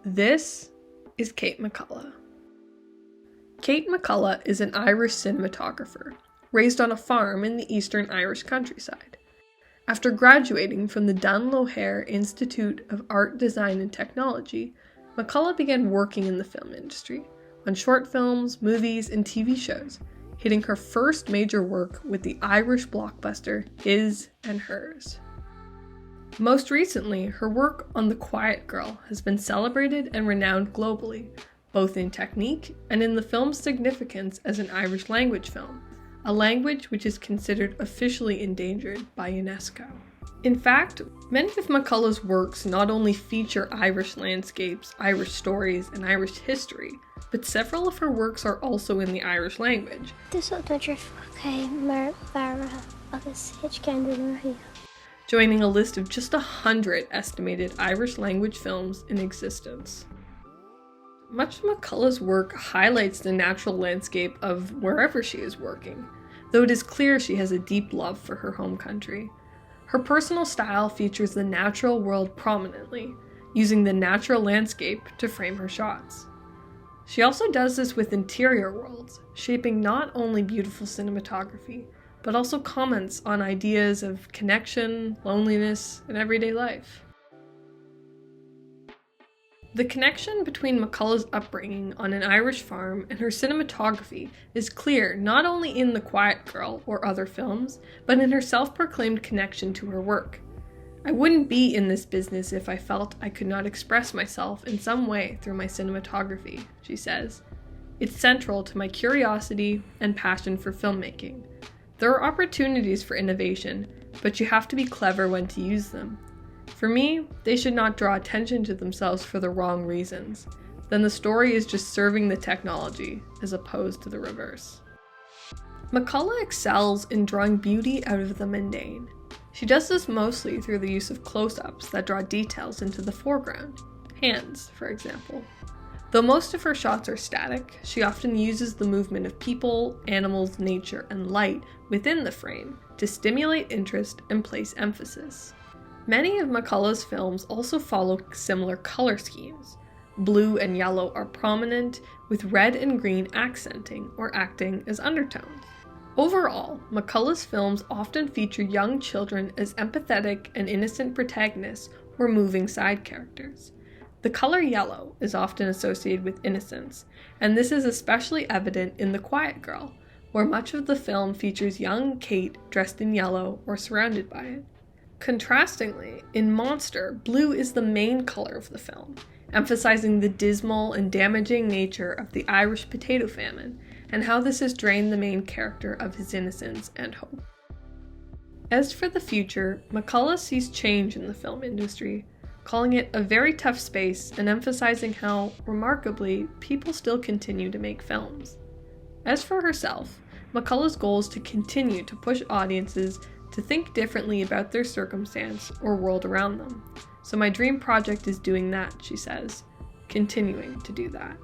This is Kate McCullough. Kate McCullough is an Irish cinematographer, raised on a farm in the eastern Irish countryside. After graduating from the Dunloe Institute of Art, Design and Technology, McCullough began working in the film industry, on short films, movies, and TV shows, hitting her first major work with the Irish blockbuster His and Hers. Most recently, her work on The Quiet Girl has been celebrated and renowned globally, both in technique and in the film's significance as an Irish language film, a language which is considered officially endangered by UNESCO. In fact, many of McCullough's works not only feature Irish landscapes, Irish stories, and Irish history, but several of her works are also in the Irish language. Joining a list of just 100 estimated Irish language films in existence. Much of McCullough's work highlights the natural landscape of wherever she is working, though it is clear she has a deep love for her home country. Her personal style features the natural world prominently, using the natural landscape to frame her shots. She also does this with interior worlds, shaping not only beautiful cinematography, but also comments on ideas of connection, loneliness, and everyday life. The connection between McCullough's upbringing on an Irish farm and her cinematography is clear not only in The Quiet Girl or other films, but in her self-proclaimed connection to her work. "I wouldn't be in this business if I felt I could not express myself in some way through my cinematography," she says. "It's central to my curiosity and passion for filmmaking. There are opportunities for innovation, but you have to be clever when to use them. For me, they should not draw attention to themselves for the wrong reasons. Then the story is just serving the technology, as opposed to the reverse." McCullough excels in drawing beauty out of the mundane. She does this mostly through the use of close-ups that draw details into the foreground. Hands, for example. Though most of her shots are static, she often uses the movement of people, animals, nature, and light within the frame to stimulate interest and place emphasis. Many of McCullough's films also follow similar color schemes. Blue and yellow are prominent, with red and green accenting or acting as undertones. Overall, McCullough's films often feature young children as empathetic and innocent protagonists or moving side characters. The color yellow is often associated with innocence, and this is especially evident in The Quiet Girl, where much of the film features young Kate dressed in yellow or surrounded by it. Contrastingly, in Monster, blue is the main color of the film, emphasizing the dismal and damaging nature of the Irish potato famine and how this has drained the main character of his innocence and hope. As for the future, McCullough sees change in the film industry, calling it a very tough space and emphasizing how, remarkably, people still continue to make films. As for herself, McCullough's goal is to continue to push audiences to think differently about their circumstance or world around them. So my dream project is doing that, she says, continuing to do that.